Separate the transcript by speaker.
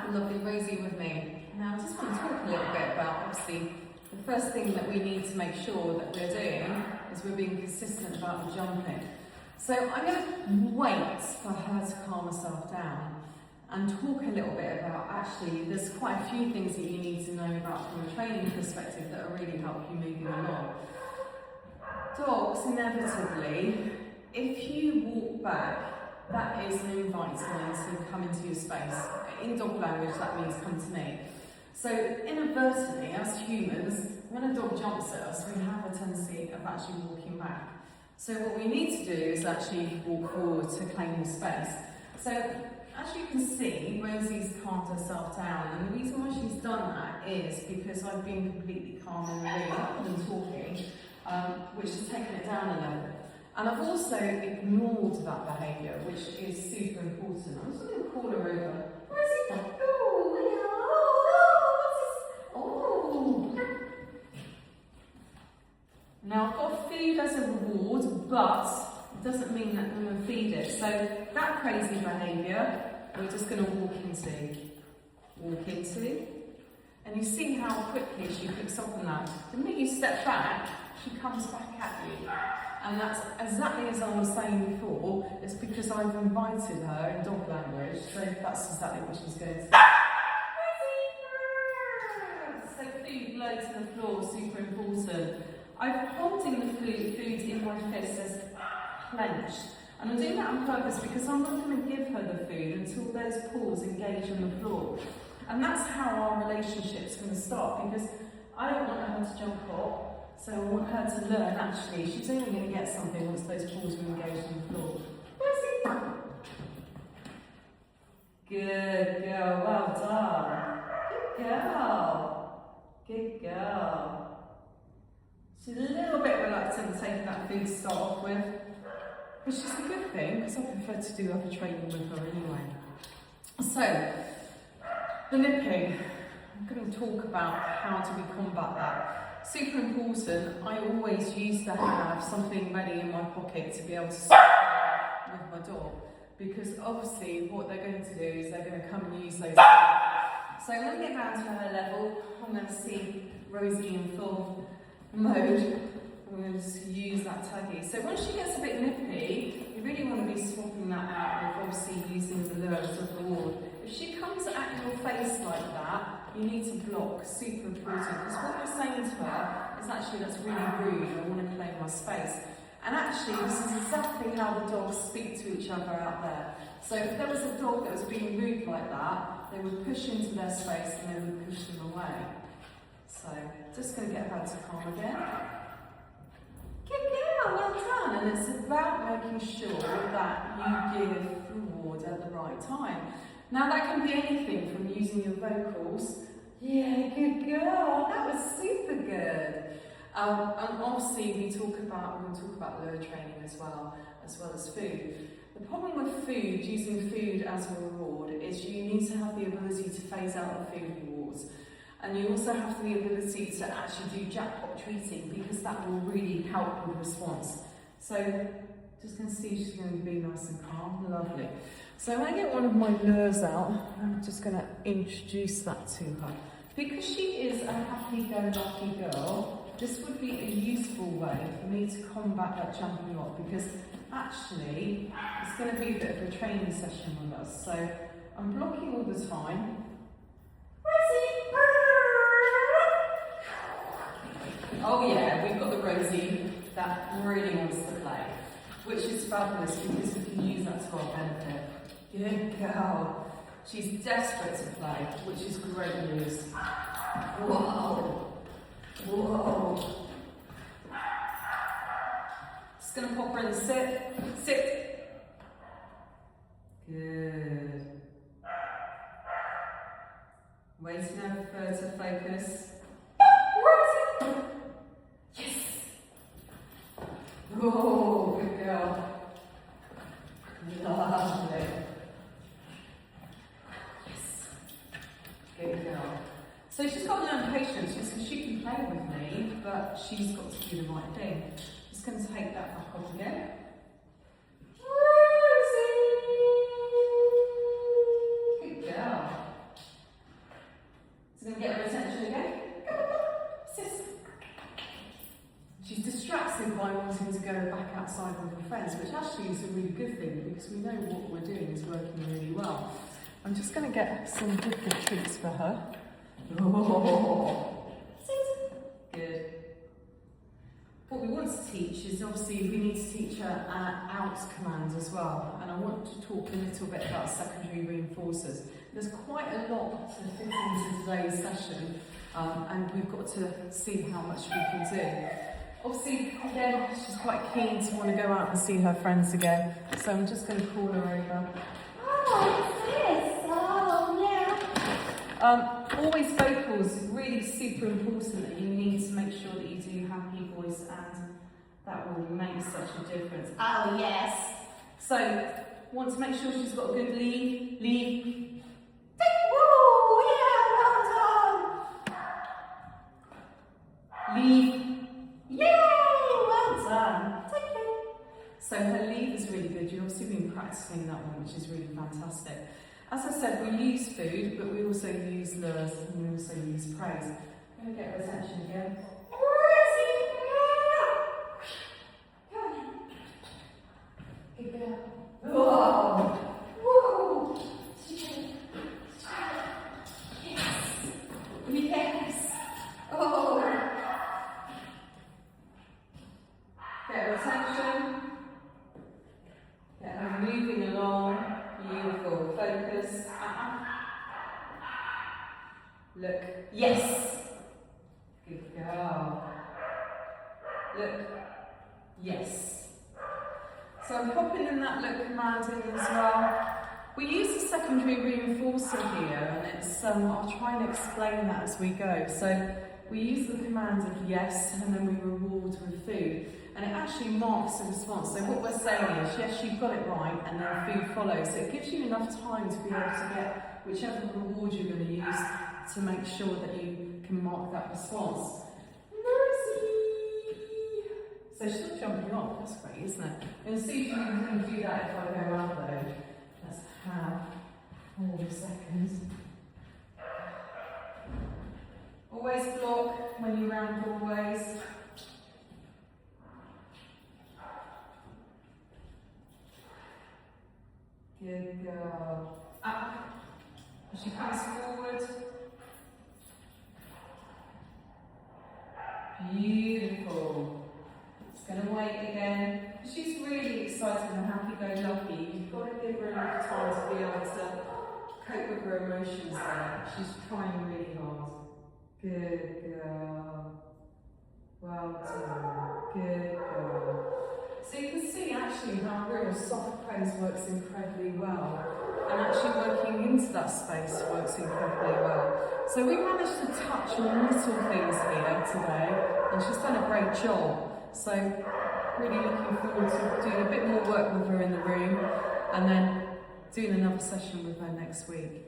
Speaker 1: have lovely Rosie with me. Now I just want to talk a little bit about, obviously, the first thing that we need to make sure that we're doing is we're being consistent about the jumping. So I'm going to wait for her to calm herself down and talk a little bit about, actually, there's quite a few things that you need to know about from a training perspective that will really help you moving along. Dogs, inevitably, if you walk back, that is an invite to them to come into your space. In dog language, that means come to me. So inadvertently, as humans, when a dog jumps at us, we have a tendency of actually walking back. So what we need to do is actually walk forward to claim the space. So as you can see, Rosie's calmed herself down, and the reason why she's done that is because I've been completely calm and really rather than talking, which has taken it down a level. And I've also ignored that behaviour, which is super important. I'm just going to call her over. Rosie, now I've got food as a reward, but it doesn't mean that I'm going to feed it. So that crazy behaviour, we're just going to walk into, and you see how quickly she picks up on that. The minute you step back, she comes back at you. And that's exactly as I was saying before, it's because I've invited her in dog language, so that's exactly what she's going to do. So food low to the floor, super important. I'm holding the food in my fist as clenched. And I'm doing that on purpose because I'm not going to give her the food until those paws engage on the floor. And that's how our relationship's going to start, because I don't want her to jump off. So I want her to learn, actually, she's only going to get something once those paws are engaged on the floor. Good girl, well done. Good girl. Good girl. She's a little bit reluctant taking that food to start off with, which is a good thing, because I prefer to do other training with her anyway. So, the nipping. I'm going to talk about how do we combat that. Super important, I always used to have something ready in my pocket to be able to swap with my dog, because obviously what they're going to do is they're going to come and use those. So I'm going to get down to her level. I'm going to see Rosie in full mode. I'm going to just use that tuggy. So once she gets a bit nippy, you really want to be swapping that out with obviously using the lure as a reward. If she comes at your face like that, you need to block, super important, because what you're saying to her is actually, that's really rude, I want to claim my space. And actually, this is exactly how the dogs speak to each other out there. So if there was a dog that was being rude like that, they would push into their space and they would push them away. So, just going to get her to calm again. Good girl, well done. And it's about making sure that you give reward at the right time. Now that can be anything from using your vocals. Yeah, good girl, that was super good. And obviously we're going to talk about lure training as well as food. The problem with food, using food as a reward, is you need to have the ability to phase out the food rewards. And you also have the ability to actually do jackpot treating, because that will really help with response. So, just going to see she's going to be nice and calm. Lovely. So when I get one of my lures out, I'm just going to introduce that to her. Because she is a happy-go-lucky girl, this would be a useful way for me to combat that jumping off, because actually it's going to be a bit of a training session with us. So I'm blocking all the time. Oh yeah, we've got the Rosie that really wants to play, which is fabulous because we can use that to our benefit. Good girl. She's desperate to play, which is great news. Whoa. Whoa. Just going to pop her in the sit. Sit. Good. Waiting for her to focus. Yes. Oh, good girl. Lovely. Yes. Good girl. So she's got to learn patience, because she can play with me, but she's got to do the right thing. Just going to take that back off again. Rosie! Good girl. friends, which actually is a really good thing because we know what we're doing is working really well. I'm just going to get some good treats for her. Oh. Good. What we want to teach is obviously we need to teach her out command as well, and I want to talk a little bit about secondary reinforcers. There's quite a lot to fit into today's session, and we've got to see how much we can do. Obviously, again, she's quite keen to want to go out and see her friends again, so I'm just going to call her over.
Speaker 2: Oh, what's this? Oh, yeah.
Speaker 1: Always vocals is really super important that you need to make sure that you do happy voice, and that will make such a difference.
Speaker 2: Oh, yes.
Speaker 1: So, want to make sure she's got a good lead.
Speaker 2: Woo, yeah, well done.
Speaker 1: Lead.
Speaker 2: Yay, well done. Take it.
Speaker 1: So her lead is really good. You've obviously been practicing that one, which is really fantastic. As I said, we use food, but we also use lures and we also use praise. I'm going to get her attention again.
Speaker 2: Rosie, come on.
Speaker 1: Good girl.
Speaker 2: Whoa. Whoa. Yes. Yes. Oh.
Speaker 1: Get her attention. Get her moving along. Beautiful. Focus. Look. Yes. Good girl. Look. Yes. So I'm popping in that look command in as well. We use a secondary reinforcer here, and it's I'll try and explain that as we go. So we use the command of yes, and then we reward with food. And it actually marks the response. So what we're saying is, yes, you've got it right, and then food follows. So it gives you enough time to be able to get whichever reward you're going to use to make sure that you can mark that response. Rosie! So she's not jumping off, that's great, isn't it? You'll see if you can do that if I go out though. Let's have 4 seconds. Always block when you round always. Good girl. Up. As she comes forward. Beautiful. Just going to wait again. She's really excited and happy-go-lucky. You've got to give her enough time to be able to cope with her emotions there. She's trying really hard. Good girl. Well done. Good girl. So you can see actually how real soft praise works incredibly well, and actually working into that space works incredibly well. So we managed to touch on little things here today, and she's done a great job. So really looking forward to doing a bit more work with her in the room, and then doing another session with her next week.